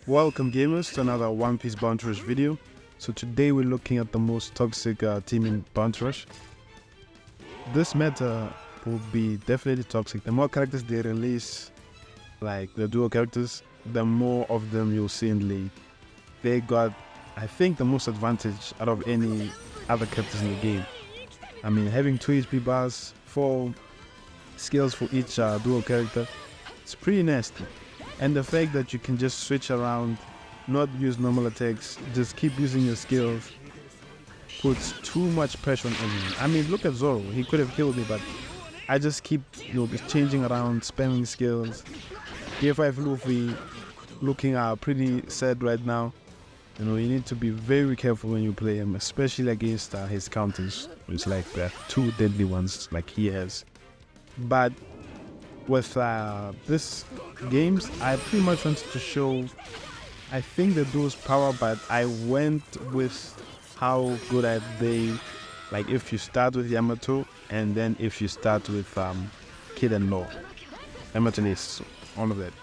Welcome gamers to another One Piece Bounty Rush video. So today we're looking at the most toxic team in Bounty Rush. This meta will be definitely toxic. The more characters they release, like the duo characters, the more of them you'll see in the league. They got, I think, the most advantage out of any other characters in the game. I mean, having 2 HP bars, 4 skills for each duo character, it's pretty nasty. And the fact that you can just switch around, not use normal attacks, just keep using your skills, puts too much pressure on everyone. I mean, look at Zoro. He could have killed me, but I just keep, changing around, spamming skills. K5 Luffy looking pretty sad right now. You need to be very careful when you play him, especially against his counters, which like the 2 deadly ones like he has. But with this games, I pretty much wanted to show, I think the duo's power, but I went with how good are they, like if you start with Yamato and then if you start with Kid and Law, Yamato and Ace, all of that.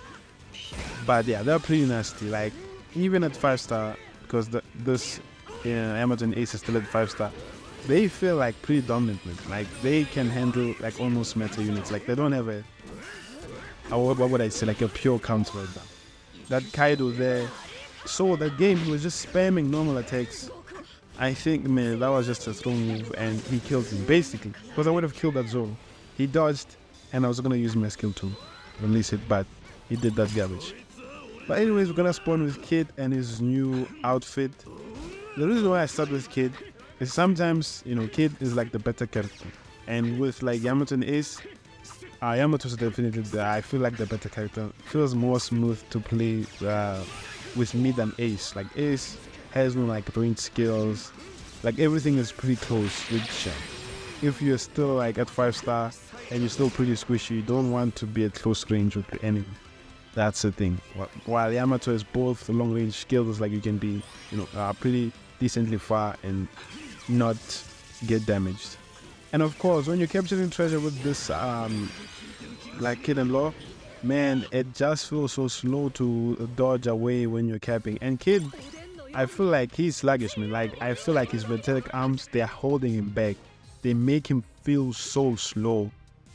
But yeah, they're pretty nasty, like even at 5-star, because this Yamato and Ace is still at 5-star, they feel like pretty dominant, like they can handle like almost meta units, like they don't have a, what would I say, like a pure counter right now. That Kaido there, so that game he was just spamming normal attacks. I think, man, that was just a strong move and he killed him basically, because I would have killed that Zoro. He dodged and I was gonna use my skill to release it, but he did that garbage. But anyways, we're gonna spawn with Kid and his new outfit. The reason why I start with Kid is sometimes, Kid is like the better character, and with like Yamato and Ace, Yamato is definitely I feel like the better character. Feels more smooth to play with me than Ace. Like Ace has no like range skills, like everything is pretty close, which if you're still like at 5-star and you're still pretty squishy, you don't want to be at close range with the enemy. That's the thing. While Yamato has both long range skills, like you can be pretty decently far and not get damaged. And of course, when you're capturing treasure with this like Kid and Law, man, it just feels so slow to dodge away when you're capping. And Kid, I feel like he's sluggish, man. Like I feel like his metallic arms, they're holding him back. They make him feel so slow,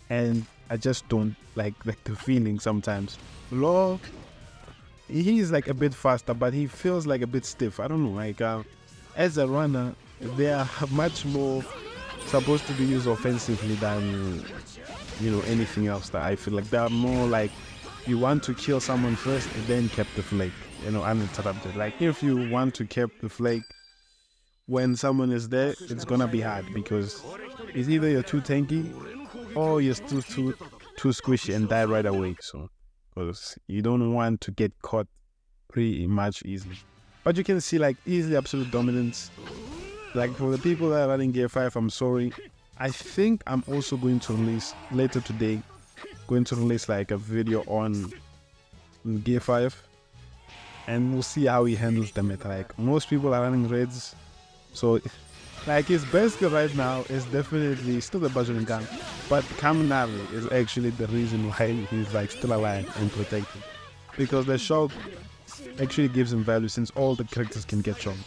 and I just don't like the feeling sometimes. Law, he's like a bit faster, but he feels like a bit stiff. I don't know, like as a runner, they are much more supposed to be used offensively than anything else. That I feel like they're more like you want to kill someone first and then cap the flag, uninterrupted. Like if you want to cap the flag when someone is there, it's gonna be hard, because it's either you're too tanky or you're still too squishy and die right away. So because you don't want to get caught pretty much easily. But you can see like easily absolute dominance. Like for the people that are running Gear 5, I'm sorry. I think I'm also going to release later today, like a video on Gear 5, and we'll see how he handles the meta. Like most people are running reds, so like his best skill right now is definitely still the Bajran gun, but Kaminari is actually the reason why he's like still alive and protected, because the shock actually gives him value since all the characters can get shocked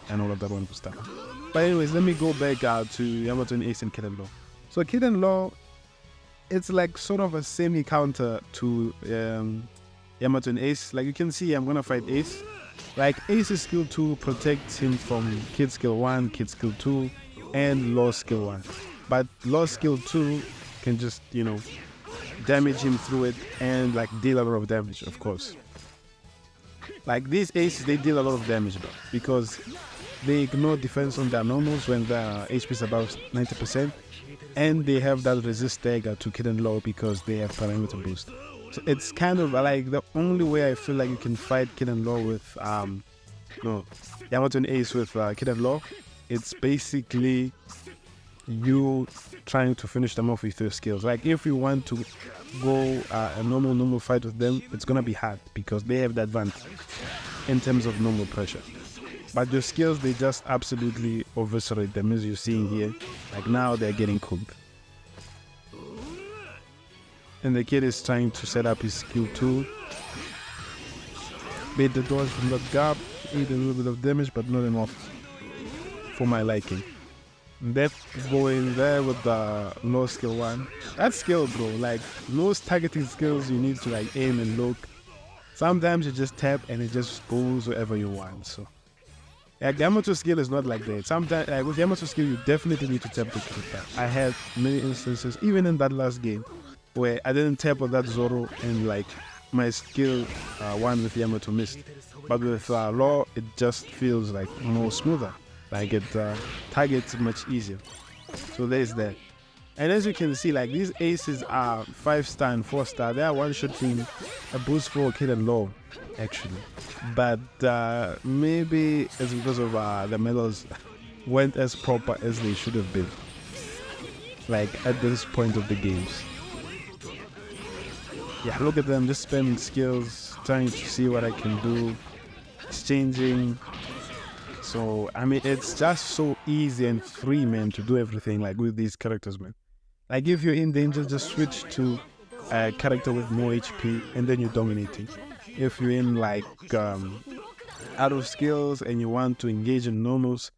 and all of that wonderful stuff. But anyways, let me go back to Yamato and Ace and Kid and Law. So Kid and Law, it's like sort of a semi-counter to Yamato and Ace. Like you can see, I'm gonna fight Ace. Like Ace's skill 2 protects him from Kid's skill 1, Kid's skill 2, and Law's skill 1. But Law's skill 2 can just, damage him through it and like deal a lot of damage, of course. Like these Aces, they deal a lot of damage, bro, because they ignore defense on their normals when their HP is above 90%, and they have that resist dagger to Kid and Law because they have parameter boost. So it's kind of like the only way I feel like you can fight Kid and Law with Yamato and Ace with Kid and Law. It's basically you trying to finish them off with your skills. Like if you want to go a normal fight with them, it's gonna be hard because they have the advantage in terms of normal pressure. But your skills, they just absolutely eviscerate them, as you're seeing here. Like now they're getting cooked. And the kid is trying to set up his skill 2. Bait the dodge from the gap, eat a little bit of damage, but not enough for my liking. That going there with the low skill one. That skill, bro, like most targeting skills, you need to like aim and look. Sometimes you just tap and it just goes wherever you want. So like Yamato skill is not like that. Sometimes like with Yamato skill, you definitely need to tap the character. I had many instances, even in that last game, where I didn't tap on that Zoro and like my skill one with Yamato missed. But with Law, it just feels like more smoother. Like it targets much easier. So there's that. And as you can see, like these aces are 5-star and 4-star. They are one-shotting a boost for Kid and Law, actually. But maybe it's because of the medals weren't as proper as they should have been. Like at this point of the games. Yeah, look at them just spamming skills, trying to see what I can do, exchanging. So, I mean, it's just so easy and free, man, to do everything, like, with these characters, man. Like, if you're in danger, just switch to a character with more HP, and then you're dominating. If you're in, like, out of skills, and you want to engage in normals,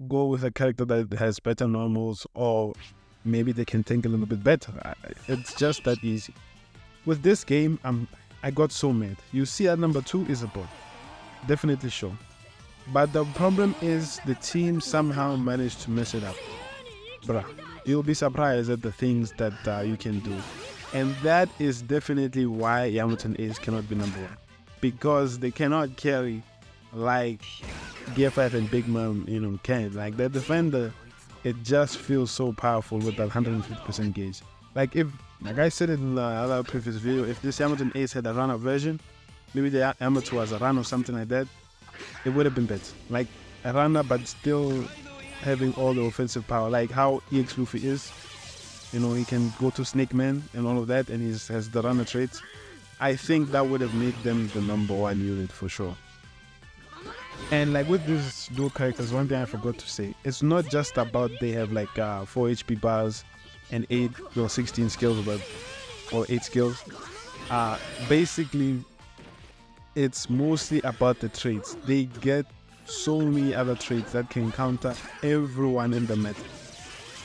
go with a character that has better normals, or maybe they can tank a little bit better. It's just that easy. With this game, I got so mad. You see at number 2 is a bot. Definitely sure. But the problem is the team somehow managed to mess it up. Bruh, you'll be surprised at the things that you can do. And that is definitely why Yamato and Ace cannot be number 1. Because they cannot carry like Gear 5 and Big Mom, you know, can. Like the defender, it just feels so powerful with that 150% gauge. Like I said in the other previous video, if this Yamato and Ace had a runner version, maybe the Yamato was a run or something like that, it would have been better. Like a runner, but still having all the offensive power, like how EX Luffy is. You know, he can go to Snake Man and all of that, and he has the runner traits. I think that would have made them the number 1 unit for sure. And like with these dual characters, one thing I forgot to say, it's not just about they have like 4 HP bars and 8 or 16 skills, or 8 skills. Basically, it's mostly about the traits. They get so many other traits that can counter everyone in the meta.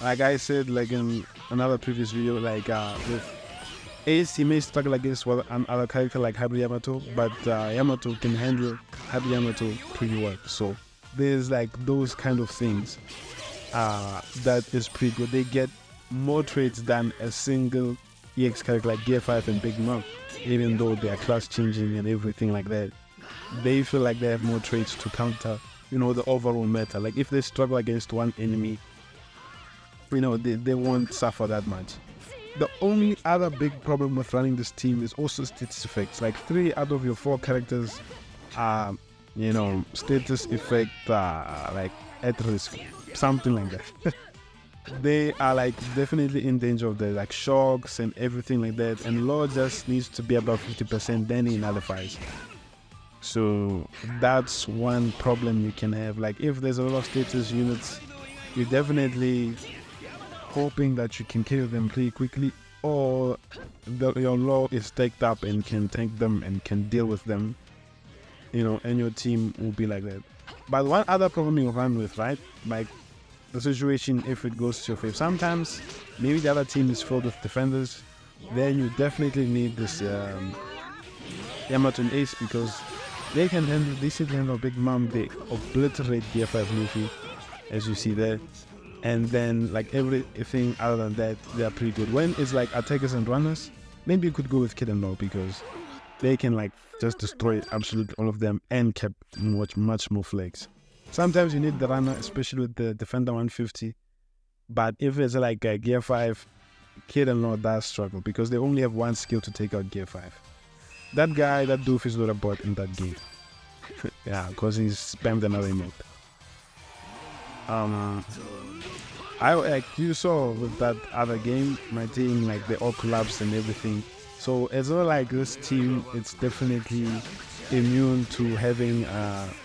Like I said, like in another previous video, like with Ace, he may struggle against another character like Hybrid Yamato, but Yamato can handle Hybrid Yamato pretty well. So there's like those kind of things that is pretty good. They get more traits than a single EX character like Gear 5 and Big Mom. Even though they are class changing and everything like that, they feel like they have more traits to counter, you know, the overall meta. Like if they struggle against one enemy, you know, they won't suffer that much. The only other big problem with running this team is also status effects. Like 3 out of your 4 characters are, you know, status effect like at risk, something like that. They are like definitely in danger of the like shocks and everything like that, and Law just needs to be above 50%, then he nullifies. So that's one problem you can have. Like if there's a lot of status units, you're definitely hoping that you can kill them pretty quickly, or your Law is stacked up and can tank them and can deal with them, you know, and your team will be like that. But one other problem you run with, right, like the situation, if it goes to your favor, sometimes maybe the other team is filled with defenders, then you definitely need this Yamato and Ace, because they can handle, Big Mom, they obliterate Gear 5 Luffy, as you see there, and then like everything other than that, they are pretty good. When it's like attackers and runners, maybe you could go with Kid and Law, because they can like just destroy absolutely all of them and keep much more flags. Sometimes you need the runner, especially with the Defender 150. But if it's like a Gear 5, Kid and Law does struggle, because they only have 1 skill to take out Gear 5. That guy, that doof is not a bot in that game. Yeah, because he spammed another emote. Like you saw with that other game, my team, like they all collapsed and everything. So it's not like this team, it's definitely immune to having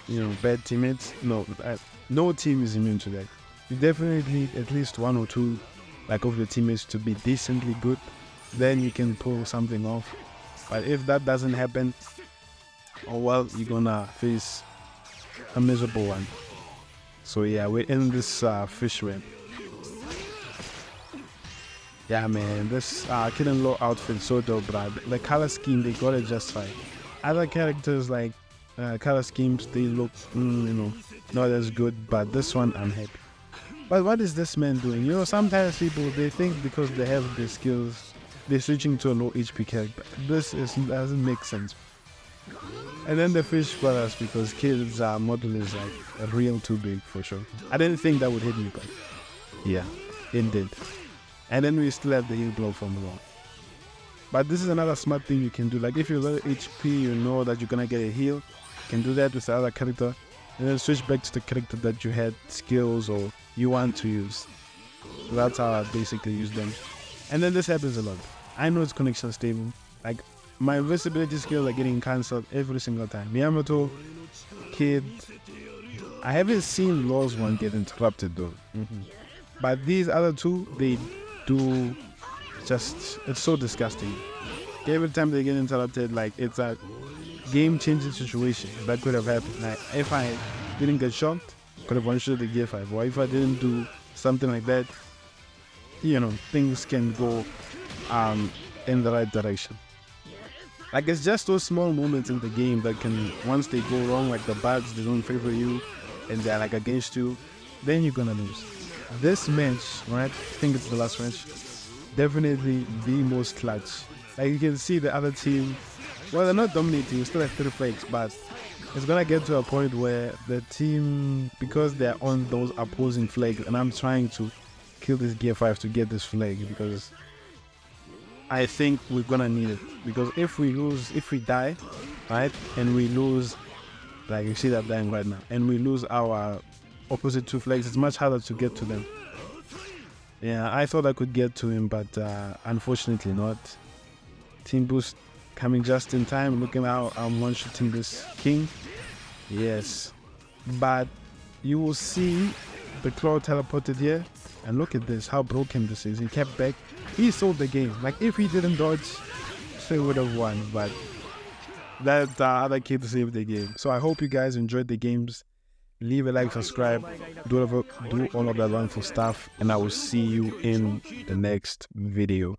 you know, bad teammates. No team is immune to that. You definitely need at least 1 or 2 like of your teammates to be decently good, then you can pull something off. But if that doesn't happen, or well, you're gonna face a miserable one. So yeah, we're in this fish web. Yeah, man, this Kid and Law outfit so dope, bruh. The color scheme, they got it just right. Other characters like color schemes, they look, not as good, but this one, I'm happy. But what is this man doing? Sometimes people, they think because they have the skills, they're switching to a low HP character. Doesn't make sense. And then the fish got us because Kid's model is like a real too big for sure. I didn't think that would hit me, but yeah, it did. And then we still have the heal blow from Raw. But this is another smart thing you can do. Like if you're low HP, you know that you're gonna get a heal. You can do that with the other character. And then switch back to the character that you had skills or you want to use. So that's how I basically use them. And then this happens a lot. I know it's connection stable. Like my invisibility skills are getting cancelled every single time. Yamato, Kid. I haven't seen Law's one get interrupted though. But these other two, they do just, it's so disgusting. Every time they get interrupted, like it's a game-changing situation that could have happened. Like if I didn't get shocked, could have one-shot the gear 5. Or if I didn't do something like that, things can go in the right direction. Like it's just those small moments in the game that can, once they go wrong, like the bugs, they don't favor you and they're like against you, then you're gonna lose. This match, right, I think it's the last match, definitely the most clutch. Like you can see the other team, well, they're not dominating, you still have 3 flags, but it's gonna get to a point where the team, because they're on those opposing flags, and I'm trying to kill this gear 5 to get this flag, because I think we're gonna need it. Because if we die, right, and we lose, like you see that dying right now, and we lose our opposite 2 flags, it's much harder to get to them. Yeah, I thought I could get to him, but unfortunately not. Team boost coming just in time. Looking how I'm one-shooting this king. Yes, but you will see the Klaw teleported here, and look at this, how broken this is. He kept back. He sold the game. Like if he didn't dodge, he would have won. But that other kid saved the game. So I hope you guys enjoyed the games. Leave a like, subscribe, do all of that wonderful stuff, and I will see you in the next video.